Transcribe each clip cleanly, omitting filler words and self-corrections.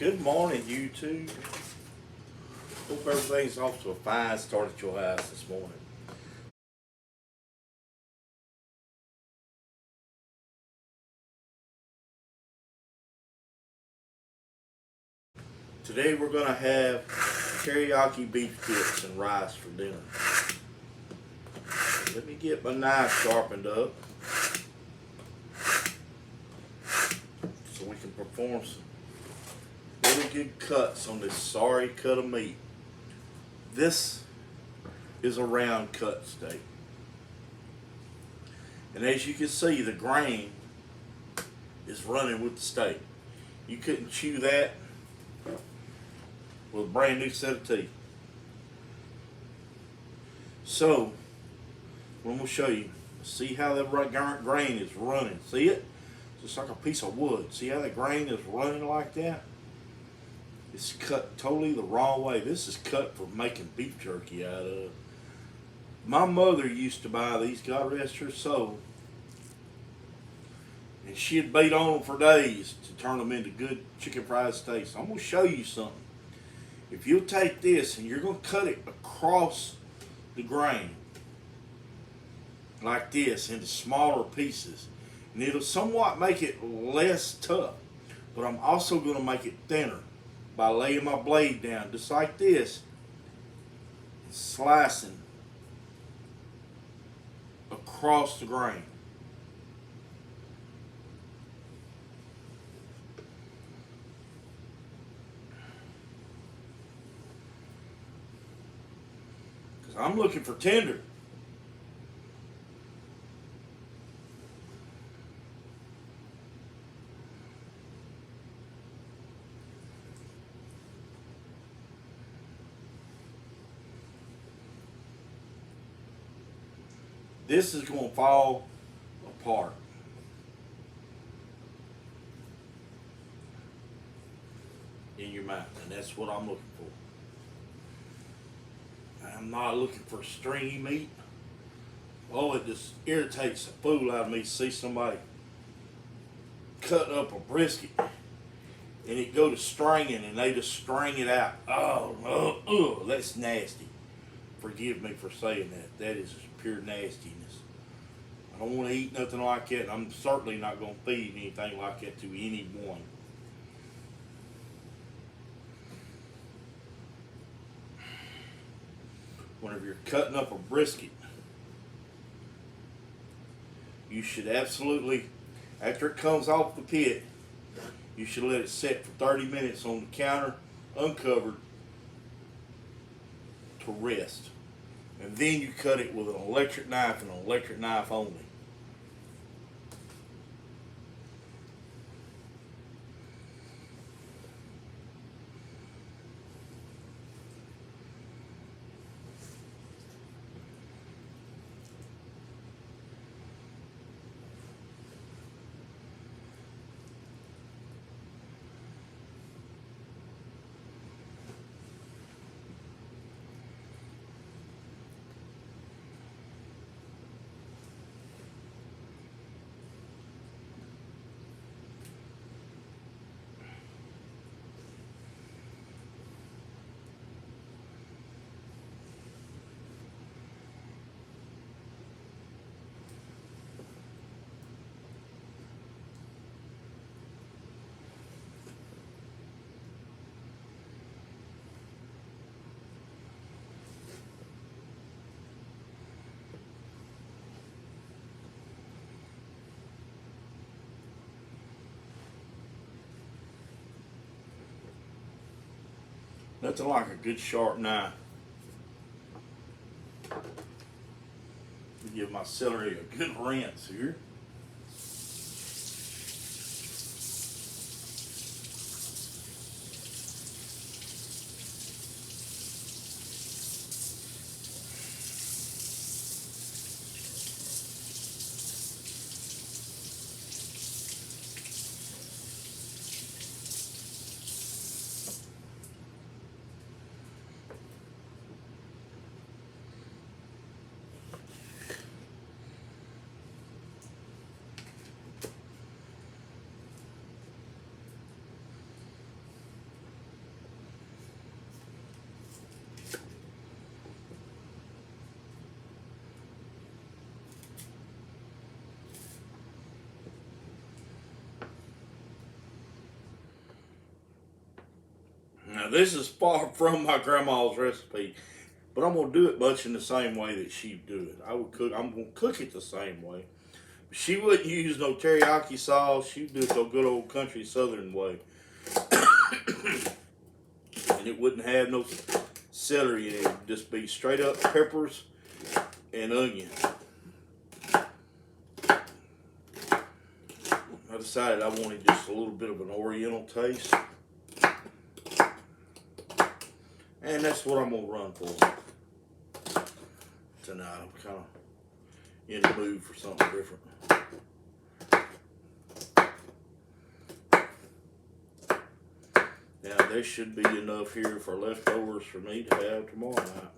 Good morning, YouTube. Hope everything's off to a fine start at your house this morning. Today we're going to have teriyaki beef tips and rice for dinner. Let me get my knife sharpened up so we can perform some really good cuts on this sorry cut of meat. This is a round cut steak. And as you can see, the grain is running with the steak. You couldn't chew that with a brand new set of teeth. So, I'm going to show you. See how the grain is running. See it? It's just like a piece of wood. See how the grain is running like that? It's cut totally the wrong way. This is cut for making beef jerky out of. My mother used to buy these, God rest her soul, and she'd beat on them for days to turn them into good chicken fried steaks. I'm going to show you something. If you take this and you're going to cut it across the grain like this into smaller pieces, and it'll somewhat make it less tough, but I'm also going to make it thinner by laying my blade down just like this and slicing across the grain. Because I'm looking for tender. This is going to fall apart. In your mouth, and that's what I'm looking for. I'm not looking for stringy meat. Oh, it just irritates the fool out of me to see somebody cut up a brisket and it go to stringing and they just string it out. Oh, that's nasty. Forgive me for saying that. That is pure nastiness. I don't want to eat nothing like that, and I'm certainly not going to feed anything like that to anyone. Whenever you're cutting up a brisket, you should absolutely, after it comes off the pit, you should let it set for 30 minutes on the counter, uncovered, to rest. And then you cut it with an electric knife and an electric knife only. Nothing like a good sharp knife. Give my celery a good rinse here. this is far from my grandma's recipe, but I'm gonna do it much in the same way that she'd do it. I'm gonna cook it the same way. She wouldn't use no teriyaki sauce. She'd do it the good old country southern way, and it wouldn't have no celery in it. It'd just be straight up peppers and onion. I decided I wanted just a little bit of an oriental taste, and that's what I'm gonna run for tonight. I'm kind of in the mood for something different. Now there should be enough here for leftovers for me to have tomorrow night.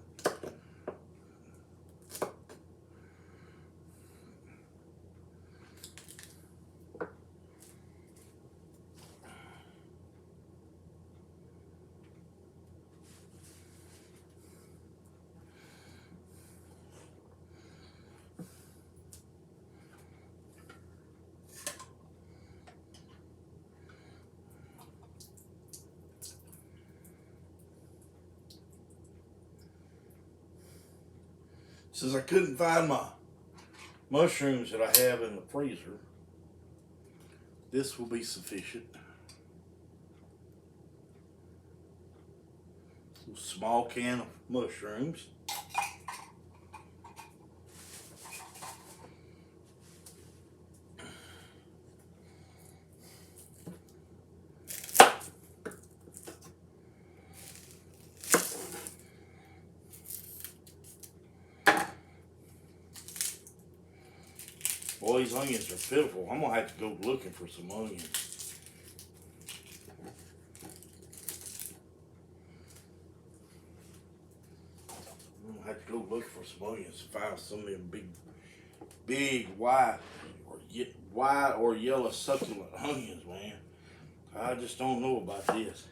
Since I couldn't find my mushrooms that I have in the freezer, this will be sufficient. A small can of mushrooms. Boy, these onions are pitiful. I'm gonna have to go looking for some onions. I'm gonna have to go looking for some onions to find some of them big white or yellow succulent onions, man. I just don't know about this.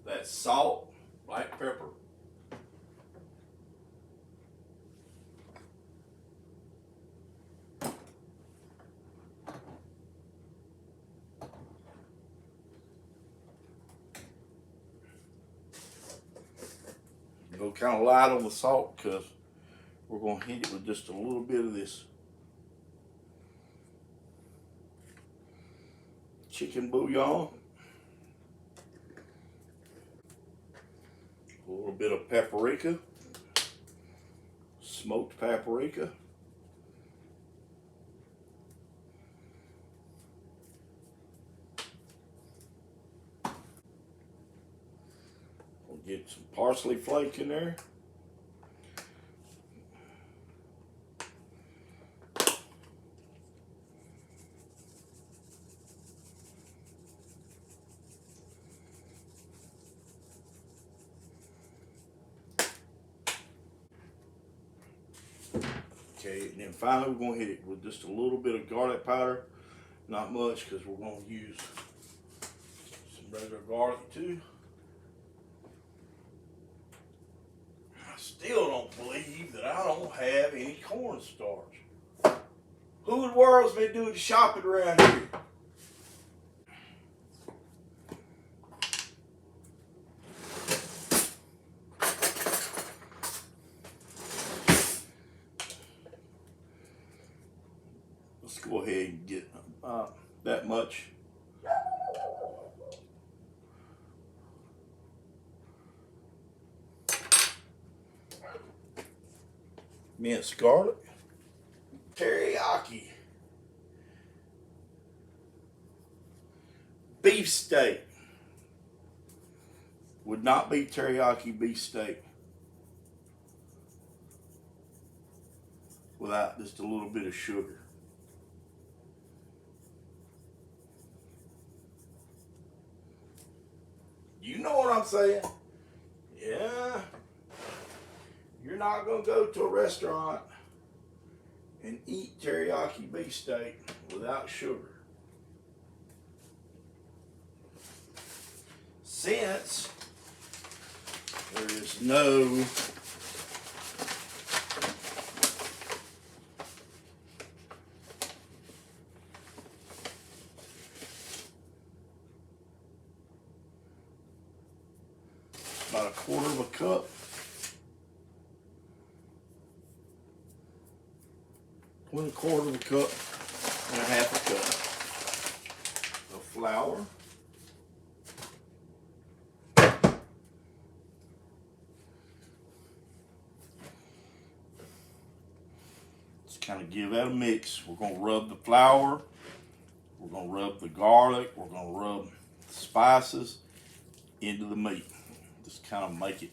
That's salt, black pepper. Go kind of light on the salt because we're going to hit it with just a little bit of this chicken bouillon. A little bit of paprika, smoked paprika. We'll get some parsley flake in there. Okay, and then finally we're going to hit it with just a little bit of garlic powder. Not much because we're going to use some regular garlic too. I still don't believe that I don't have any cornstarch. Who in the world's been doing the shopping around here? that much. Minced garlic. Teriyaki. Beef steak. Would not be teriyaki beef steak without just a little bit of sugar. You know what I'm saying? Yeah. You're not going to go to a restaurant and eat teriyaki beef steak without sugar. Since there is no about a quarter of a cup. One quarter of a cup and a half a cup of flour. Just kind of give that a mix. We're going to rub the flour. We're going to rub the garlic. We're going to rub the spices into the meat. Just kind of make it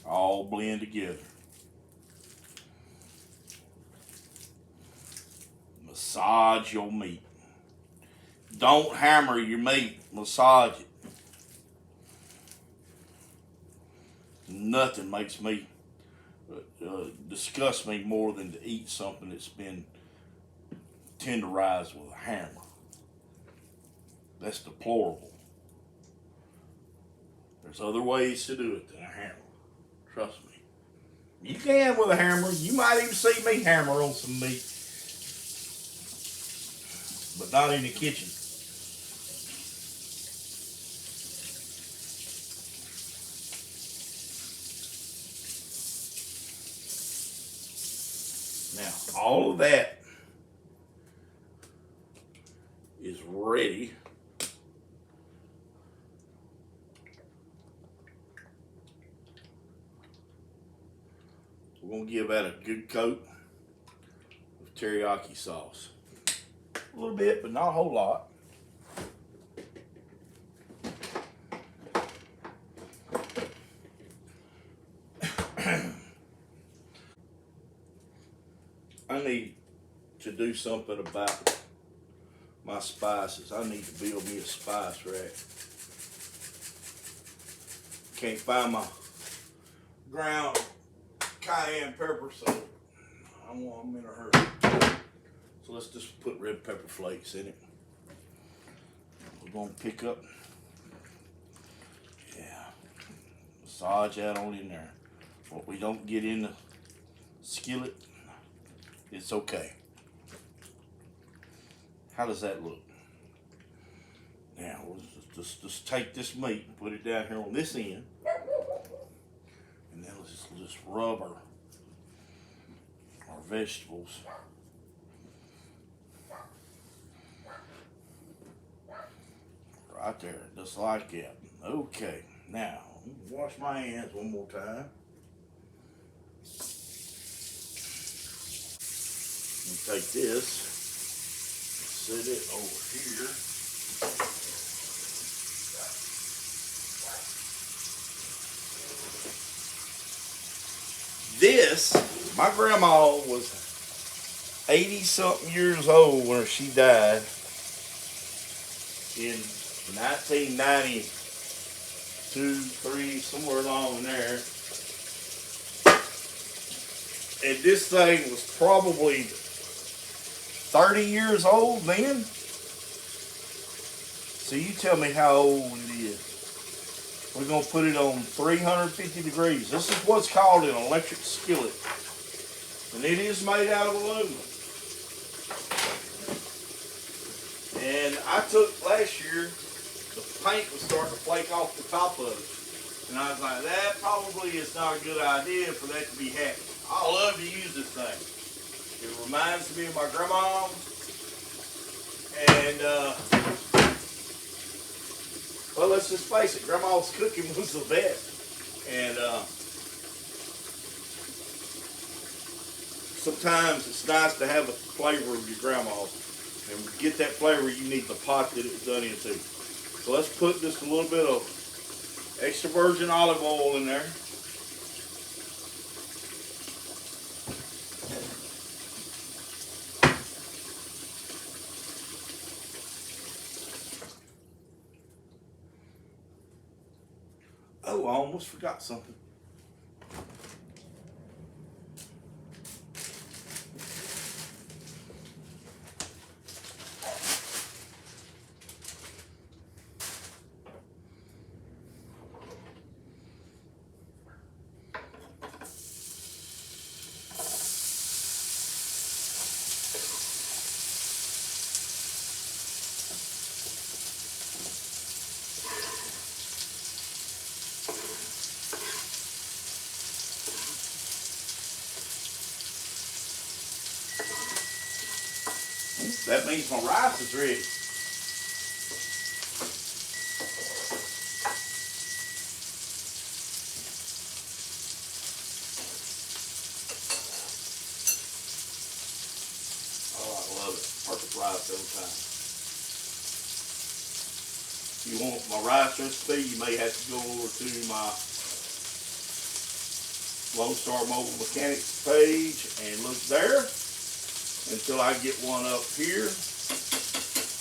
all blend together. Massage your meat. Don't hammer your meat. Massage it. Nothing makes me disgust me more than to eat something that's been tenderized with a hammer. That's deplorable. There's other ways to do it than a hammer. Trust me. You can with a hammer. You might even see me hammer on some meat. But not in the kitchen. Now, all of that is ready. We're going to give that a good coat of teriyaki sauce. A little bit, but not a whole lot. I need to do something about my spices. I need to build me a spice rack. Can't find my ground cayenne pepper, so I'm in a hurry. So let's just put red pepper flakes in it. We're going to pick up, massage that on in there. What we don't get in the skillet, it's okay. How does that look? Now, we'll just take this meat and put it down here on this end. And then let's just rub our vegetables. Right there, just like that. Okay, now, wash my hands one more time. And take this, set it over here. This, my grandma was 80-something years old when she died in 1992, 3, somewhere along in there. And this thing was probably 30 years old then. So you tell me how old it is. We're going to put it on 350 degrees. This is what's called an electric skillet. And it is made out of aluminum. And I took last year, the paint was starting to flake off the top of it. And I was like, that probably is not a good idea for that to be happening. I love to use this thing. It reminds me of my grandma. let's just face it, Grandma's cooking was the best. And sometimes it's nice to have the flavor of your grandma's. And to get that flavor, you need the pot that it was done into. So let's put just a little bit of extra virgin olive oil in there. Oh, I almost forgot something. That means my rice is ready. Oh, I love it. Perfect rice every time. If you want my rice recipe, you may have to go over to my Lone Star Mobile Mechanics page and look there until I get one up here.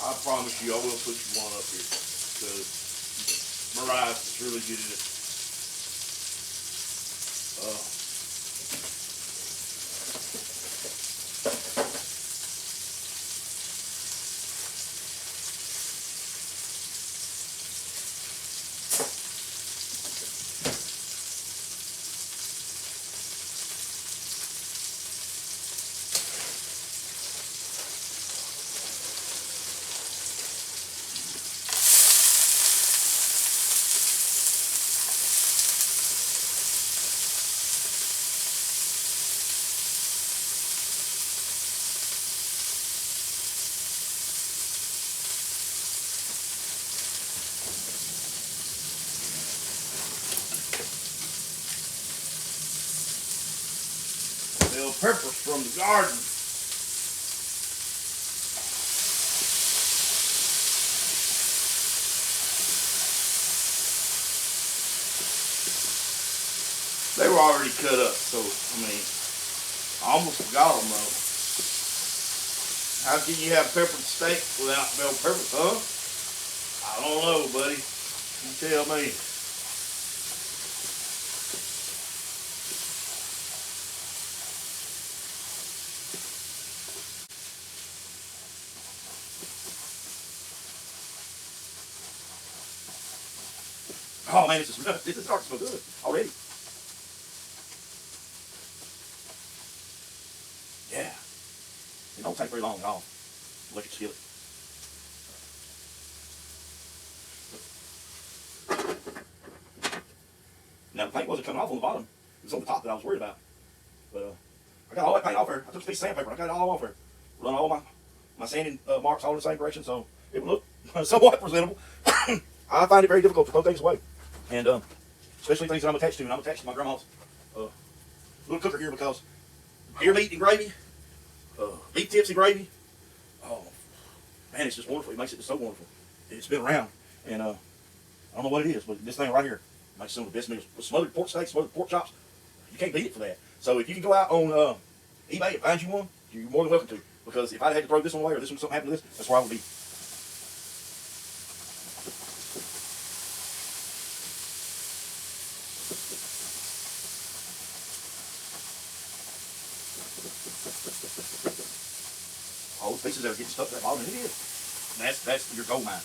I promise you I will put you one up here because my rice is really good. Bell peppers from the garden. They were already cut up, so I mean, I almost forgot them though. How can you have peppered steak without bell peppers, huh? I don't know, buddy. You tell me. Oh man, this is starting to smell good already. Yeah. It don't take very long at all. Electric skillet. Now the paint wasn't coming off on the bottom. It was on the top that I was worried about. But I got all that paint off there. I took a piece of sandpaper and I got it all off there. Run all my sanding marks all in the same direction so it would look somewhat presentable. I find it very difficult to throw things away. And especially things that I'm attached to. And I'm attached to my grandma's little cooker here because deer meat and gravy, beef tips and gravy. Oh, man, it's just wonderful. It makes it just so wonderful. It's been around. And I don't know what it is, but this thing right here makes some of the best meals. With smothered pork steaks, smothered pork chops, you can't beat it for that. So if you can go out on eBay and find you one, you're more than welcome to. Because if I had to throw this one away or this one something happened to this, that's where I would be. All those pieces that are getting stuck to that bottom, and it is. And that's your gold mine.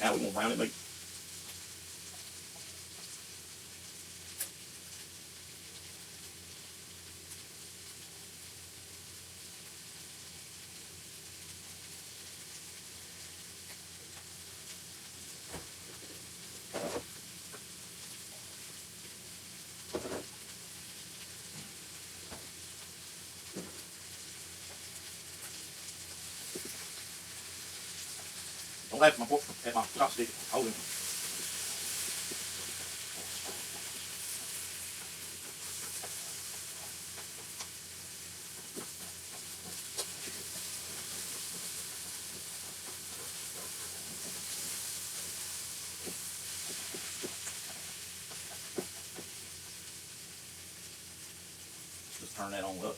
Now we're going to brown it meat. Don't laugh at my chopstick holding. Just turn that on up.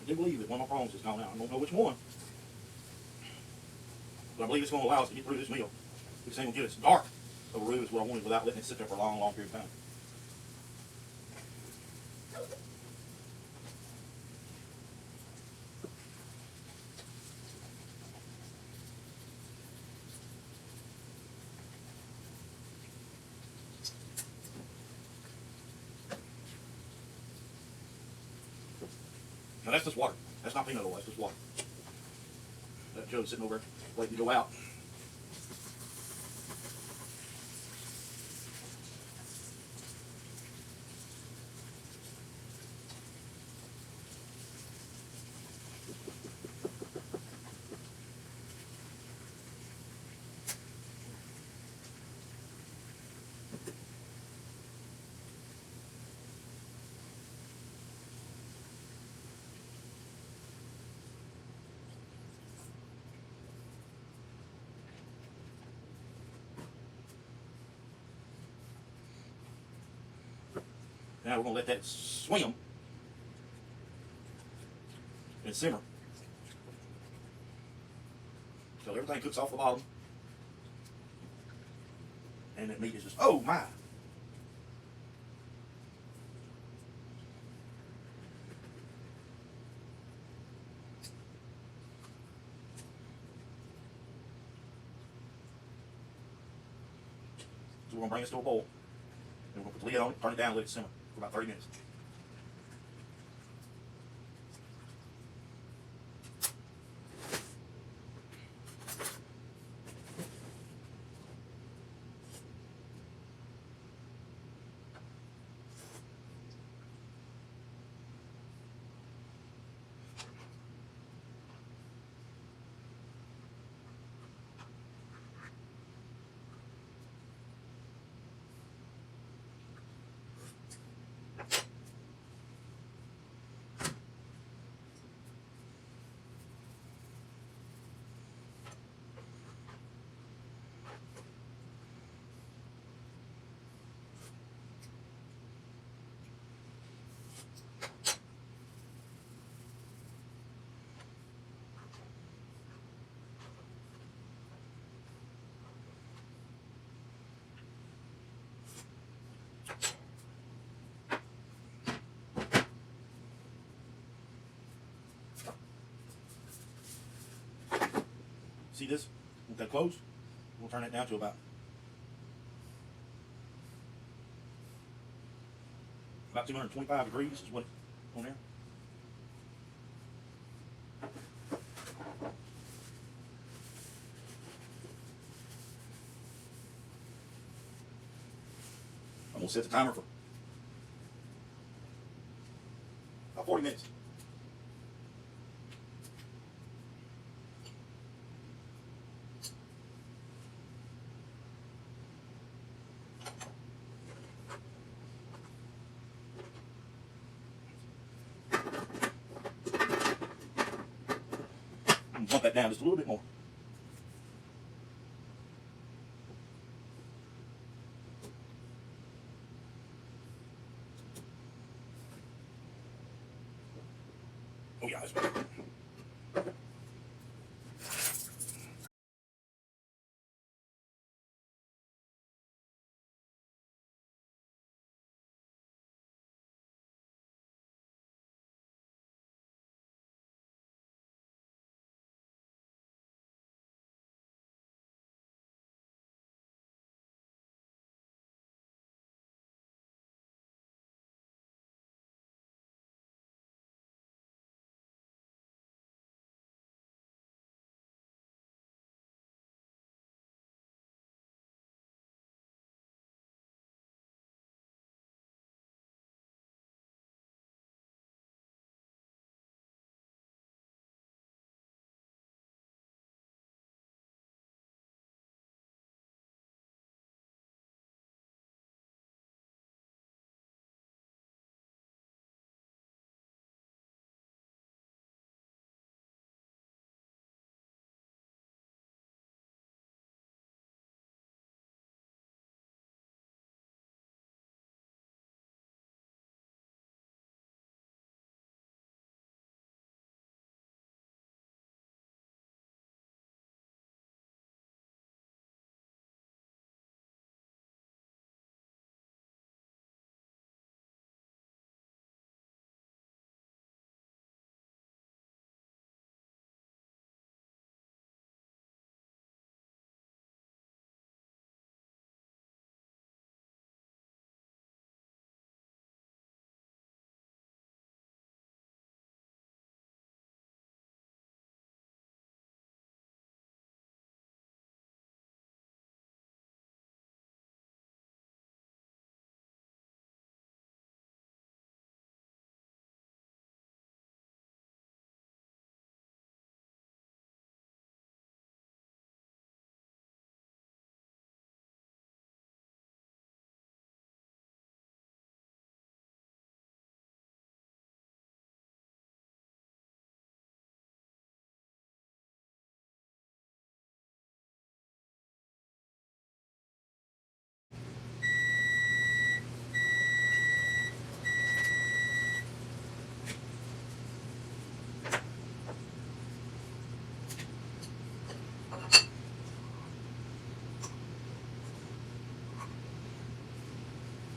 I do believe that one of my prongs is gone out. I don't know which one, but I believe it's going to allow us to get through this meal. It's going to get us dark over roux is what I wanted without letting it sit there for a long, long period of time. Now that's just water. That's not peanut oil, that's just water. That jug's sitting over there waiting to go out. Now we're going to let that swim and simmer until everything cooks off the bottom. And that meat is just, oh my. So we're going to bring this to a boil. And we're going to put the lid on it, turn it down, and let it simmer for about 30 minutes. See this? With that closed, we'll turn it down to about 225 degrees is what on there. I'm gonna set the timer for about 40 minutes. bump that down just a little bit more. Oh yeah, that's better.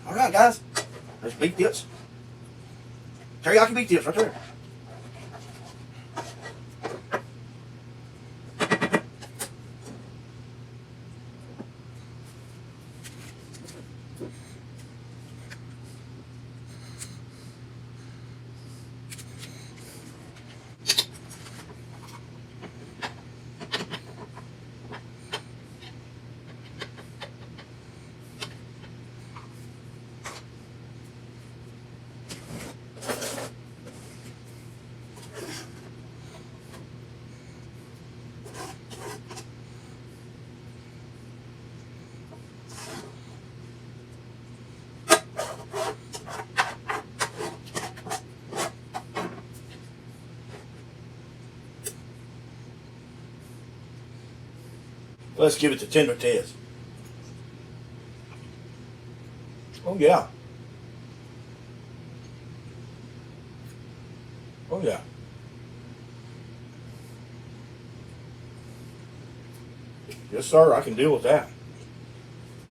All right, guys. There's beef tips. Teriyaki beef tips right there. Let's give it the tender test. Oh yeah. Oh yeah. Yes, sir. I can deal with that.